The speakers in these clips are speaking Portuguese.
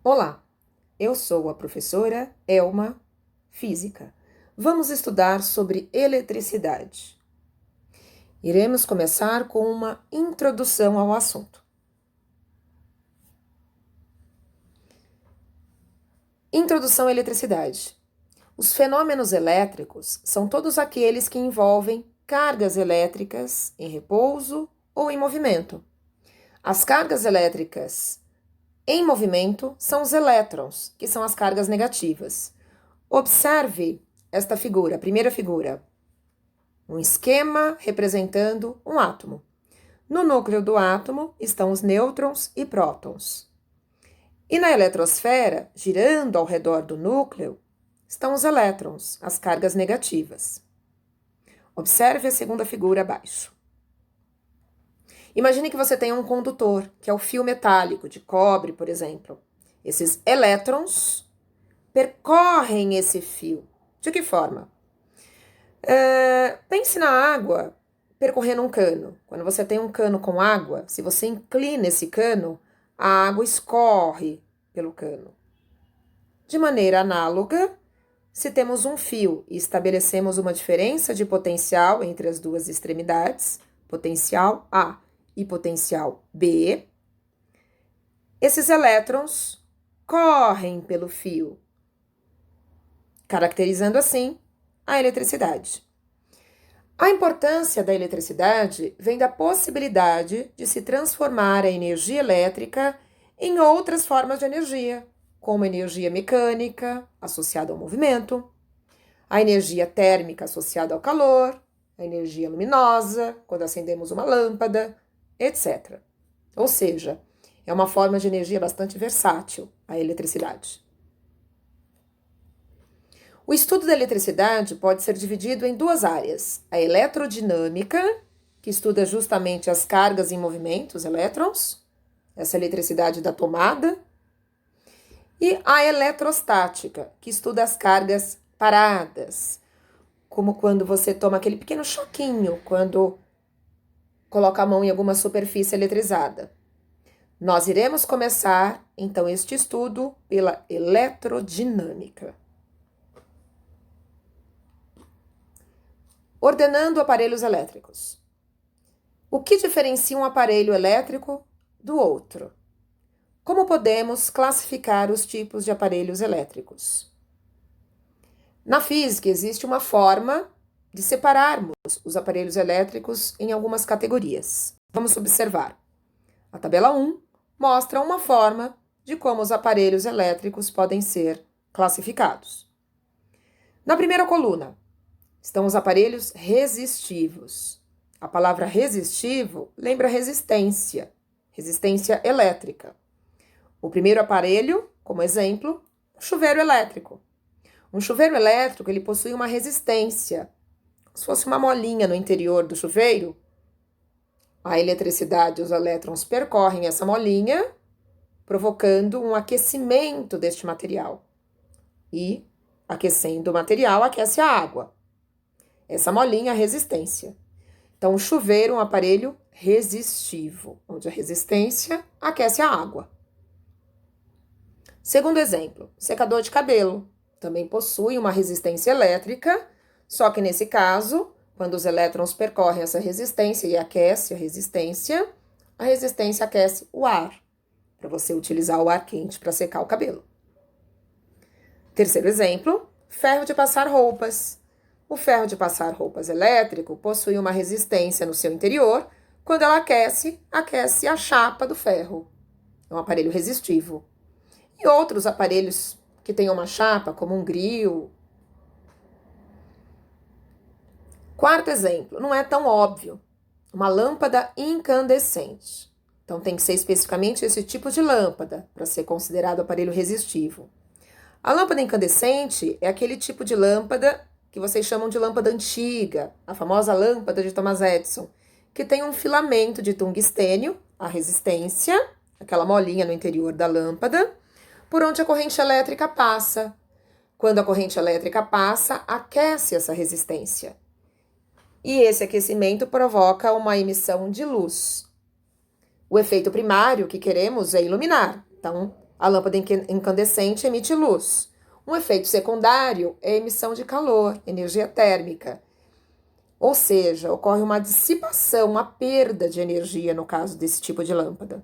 Olá, eu sou a professora Elma, Física. Vamos estudar sobre eletricidade. Iremos começar com uma introdução ao assunto. Introdução à eletricidade. Os fenômenos elétricos são todos aqueles que envolvem cargas elétricas em repouso ou em movimento. As cargas elétricas em movimento são os elétrons, que são as cargas negativas. Observe esta figura, a primeira figura. Um esquema representando um átomo. No núcleo do átomo estão os nêutrons e prótons. E na eletrosfera, girando ao redor do núcleo, estão os elétrons, as cargas negativas. Observe a segunda figura abaixo. Imagine que você tem um condutor, que é o fio metálico de cobre, por exemplo. Esses elétrons percorrem esse fio. De que forma? Pense na água percorrendo um cano. Quando você tem um cano com água, se você inclina esse cano, a água escorre pelo cano. De maneira análoga, se temos um fio e estabelecemos uma diferença de potencial entre as duas extremidades, potencial A e potencial B, esses elétrons correm pelo fio, caracterizando assim a eletricidade. A importância da eletricidade vem da possibilidade de se transformar a energia elétrica em outras formas de energia, como a energia mecânica, associada ao movimento, a energia térmica associada ao calor, a energia luminosa, quando acendemos uma lâmpada, etc. Ou seja, é uma forma de energia bastante versátil, a eletricidade. O estudo da eletricidade pode ser dividido em duas áreas. A eletrodinâmica, que estuda justamente as cargas em movimento, os elétrons, essa eletricidade da tomada, e a eletrostática, que estuda as cargas paradas, como quando você toma aquele pequeno choquinho, quando coloca a mão em alguma superfície eletrizada. Nós iremos começar, então, este estudo pela eletrodinâmica. Ordenando aparelhos elétricos. O que diferencia um aparelho elétrico do outro? Como podemos classificar os tipos de aparelhos elétricos? Na física, existe uma forma de separarmos os aparelhos elétricos em algumas categorias. Vamos observar. A tabela 1 mostra uma forma de como os aparelhos elétricos podem ser classificados. Na primeira coluna, estão os aparelhos resistivos. A palavra resistivo lembra resistência, resistência elétrica. O primeiro aparelho, como exemplo, o chuveiro elétrico. Um chuveiro elétrico, ele possui uma resistência, como se fosse uma molinha no interior do chuveiro. A eletricidade, os elétrons percorrem essa molinha, provocando um aquecimento deste material. E, aquecendo o material, aquece a água. Essa molinha é a resistência. Então, o chuveiro é um aparelho resistivo, onde a resistência aquece a água. Segundo exemplo, secador de cabelo. Também possui uma resistência elétrica, só que nesse caso, quando os elétrons percorrem essa resistência e aquece a resistência aquece o ar, para você utilizar o ar quente para secar o cabelo. Terceiro exemplo, ferro de passar roupas. O ferro de passar roupas elétrico possui uma resistência no seu interior. Quando ela aquece a chapa do ferro. É um aparelho resistivo. E outros aparelhos que tenham uma chapa, como um grill. Quarto exemplo, não é tão óbvio. Uma lâmpada incandescente. Então, tem que ser especificamente esse tipo de lâmpada para ser considerado aparelho resistivo. A lâmpada incandescente é aquele tipo de lâmpada que vocês chamam de lâmpada antiga, a famosa lâmpada de Thomas Edison, que tem um filamento de tungstênio, a resistência, aquela molinha no interior da lâmpada, por onde a corrente elétrica passa. Quando a corrente elétrica passa, aquece essa resistência. E esse aquecimento provoca uma emissão de luz. O efeito primário que queremos é iluminar. Então, A lâmpada incandescente emite luz. Um efeito secundário é a emissão de calor, energia térmica. Ou seja, ocorre uma dissipação, uma perda de energia no caso desse tipo de lâmpada.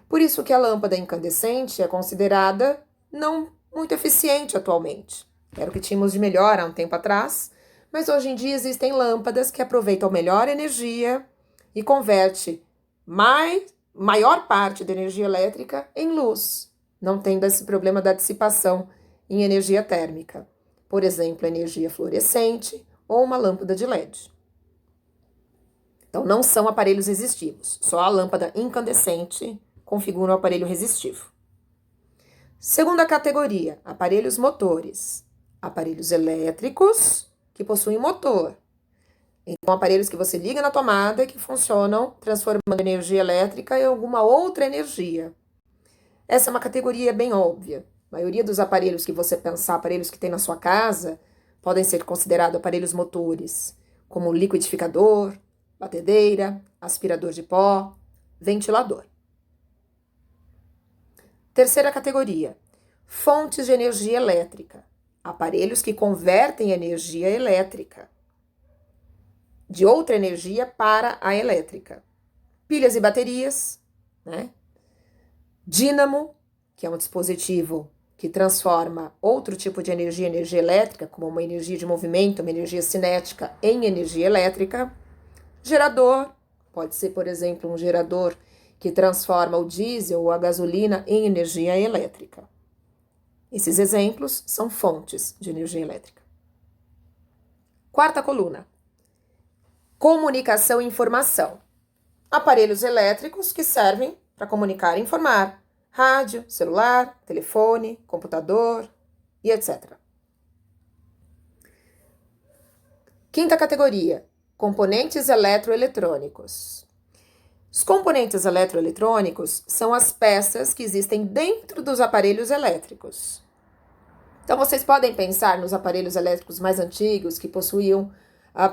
Por isso que a lâmpada incandescente é considerada não muito eficiente atualmente. Era o que tínhamos de melhor há um tempo atrás, mas hoje em dia existem lâmpadas que aproveitam melhor energia e converte maior parte da energia elétrica em luz, não tendo esse problema da dissipação em energia térmica. Por exemplo, energia fluorescente ou uma lâmpada de LED. Então, não são aparelhos resistivos, só a lâmpada incandescente configura um aparelho resistivo. Segunda categoria, aparelhos motores. Aparelhos elétricos que possuem motor. Então, aparelhos que você liga na tomada e que funcionam transformando energia elétrica em alguma outra energia. Essa é uma categoria bem óbvia. A maioria dos aparelhos que você pensar, aparelhos que tem na sua casa, podem ser considerados aparelhos motores, como liquidificador, batedeira, aspirador de pó, ventilador. Terceira categoria, fontes de energia elétrica. Aparelhos que convertem energia elétrica de outra energia para a elétrica. Pilhas e baterias, né? Dínamo, que é um dispositivo que transforma outro tipo de energia em energia elétrica, como uma energia de movimento, uma energia cinética, em energia elétrica. Gerador, pode ser, por exemplo, um gerador que transforma o diesel ou a gasolina em energia elétrica. Esses exemplos são fontes de energia elétrica. Quarta coluna. Comunicação e informação. Aparelhos elétricos que servem para comunicar e informar. Rádio, celular, telefone, computador e etc. Quinta categoria. Componentes eletroeletrônicos. Os componentes eletroeletrônicos são as peças que existem dentro dos aparelhos elétricos. Então, vocês podem pensar nos aparelhos elétricos mais antigos que possuíam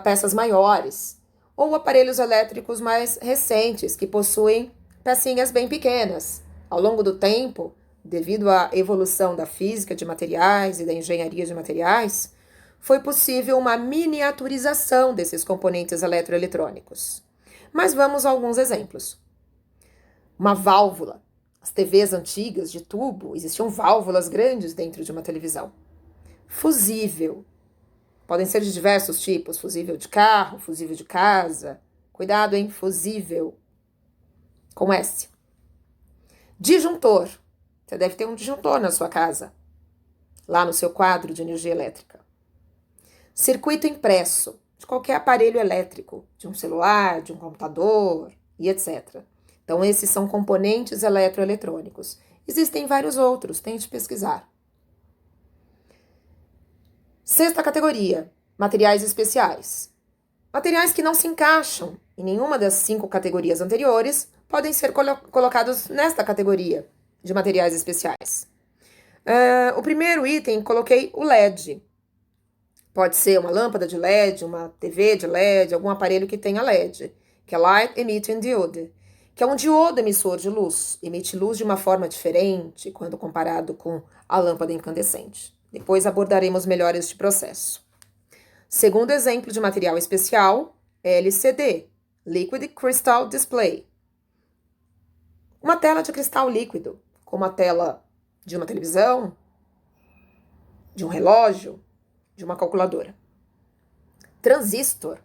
peças maiores, ou aparelhos elétricos mais recentes que possuem pecinhas bem pequenas. Ao longo do tempo, devido à evolução da física de materiais e da engenharia de materiais, foi possível uma miniaturização desses componentes eletroeletrônicos. Mas vamos a alguns exemplos. Uma válvula. As TVs antigas de tubo, existiam válvulas grandes dentro de uma televisão. Fusível. Podem ser de diversos tipos, fusível de carro, fusível de casa. Cuidado, hein? Fusível. Com S. Disjuntor. Você deve ter um disjuntor na sua casa, lá no seu quadro de energia elétrica. Circuito impresso, de qualquer aparelho elétrico, de um celular, de um computador e etc. Então, esses são componentes eletroeletrônicos. Existem vários outros, tente pesquisar. Sexta categoria, materiais especiais. Materiais que não se encaixam em nenhuma das 5 categorias anteriores podem ser colocados nesta categoria de materiais especiais. O primeiro item, coloquei o LED. Pode ser uma lâmpada de LED, uma TV de LED, algum aparelho que tenha LED, que é Light Emitting Diode, que é um diodo emissor de luz. Emite luz de uma forma diferente quando comparado com a lâmpada incandescente. Depois abordaremos melhor este processo. Segundo exemplo de material especial, LCD, Liquid Crystal Display. Uma tela de cristal líquido, como a tela de uma televisão, de um relógio, de uma calculadora. Transistor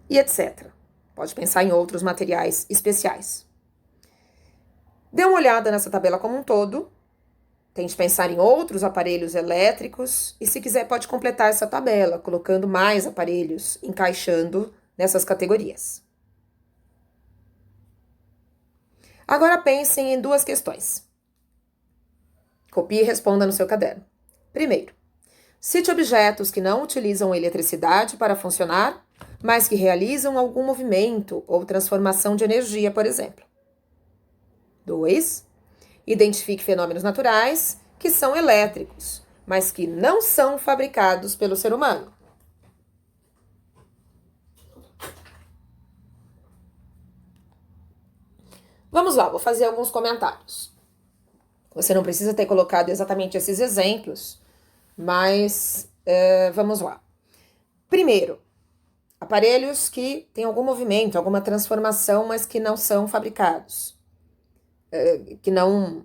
e etc. Pode pensar em outros materiais especiais. Dê uma olhada nessa tabela como um todo. Tente pensar em outros aparelhos elétricos e, se quiser, pode completar essa tabela, colocando mais aparelhos, encaixando nessas categorias. Agora pensem em 2 questões. Copie e responda no seu caderno. Primeiro, cite objetos que não utilizam eletricidade para funcionar, mas que realizam algum movimento ou transformação de energia, por exemplo. 2. Identifique fenômenos naturais que são elétricos, mas que não são fabricados pelo ser humano. Vamos lá, vou fazer alguns comentários. Você não precisa ter colocado exatamente esses exemplos, mas vamos lá. Primeiro, aparelhos que têm algum movimento, alguma transformação, mas que não são fabricados, que não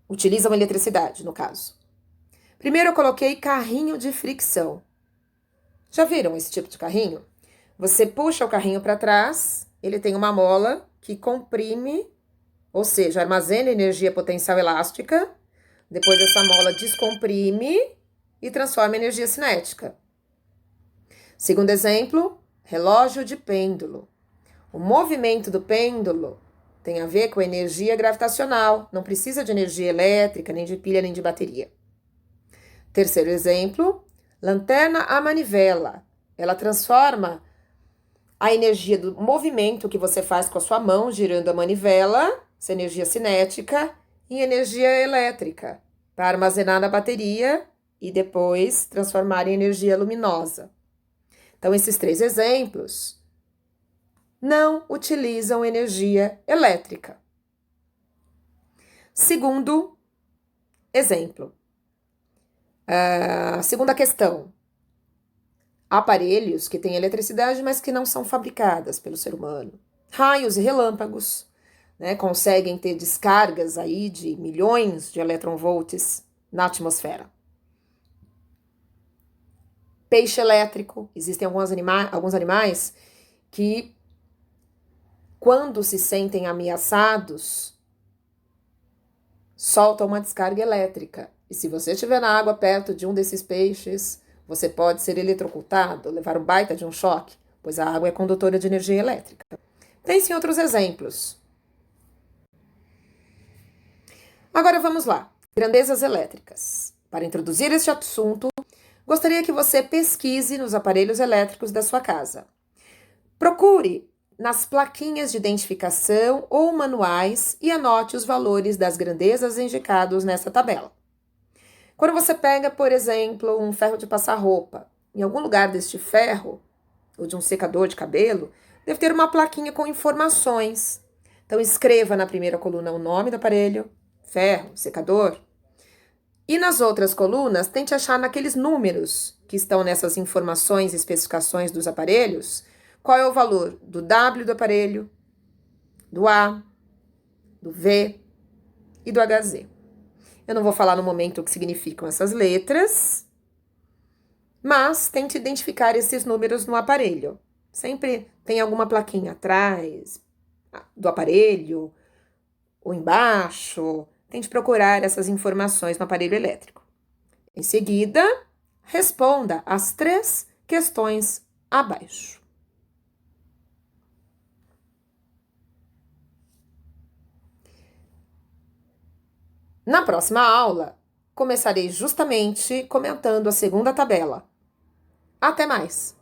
utilizam eletricidade, no caso. Primeiro eu coloquei carrinho de fricção. Já viram esse tipo de carrinho? Você puxa o carrinho para trás, ele tem uma mola que comprime, ou seja, armazena energia potencial elástica, depois essa mola descomprime e transforma em energia cinética. Segundo exemplo, relógio de pêndulo. O movimento do pêndulo tem a ver com energia gravitacional, não precisa de energia elétrica, nem de pilha, nem de bateria. Terceiro exemplo, lanterna à manivela. Ela transforma a energia do movimento que você faz com a sua mão, girando a manivela, essa energia cinética, em energia elétrica, para armazenar na bateria e depois transformar em energia luminosa. Então, esses 3 exemplos não utilizam energia elétrica. Segundo exemplo. Segunda questão. Aparelhos que têm eletricidade, mas que não são fabricadas pelo ser humano. Raios e relâmpagos, né, conseguem ter descargas aí de milhões de eletronvolts na atmosfera. Peixe elétrico. Existem alguns animais que, quando se sentem ameaçados, soltam uma descarga elétrica. E se você estiver na água perto de um desses peixes, você pode ser eletrocutado, levar um baita de um choque, pois a água é condutora de energia elétrica. Tem-se outros exemplos. Agora vamos lá. Grandezas elétricas. Para introduzir este assunto, gostaria que você pesquise nos aparelhos elétricos da sua casa. Procure nas plaquinhas de identificação ou manuais e anote os valores das grandezas indicados nessa tabela. Quando você pega, por exemplo, um ferro de passar roupa, em algum lugar deste ferro, ou de um secador de cabelo, deve ter uma plaquinha com informações. Então, escreva na primeira coluna o nome do aparelho, ferro, secador. E nas outras colunas, tente achar naqueles números que estão nessas informações e especificações dos aparelhos, qual é o valor do W do aparelho, do A, do V e do HZ. Eu não vou falar no momento o que significam essas letras, mas tente identificar esses números no aparelho. Sempre tem alguma plaquinha atrás do aparelho ou embaixo. Tente procurar essas informações no aparelho elétrico. Em seguida, responda as 3 questões abaixo. Na próxima aula, começarei justamente comentando a segunda tabela. Até mais!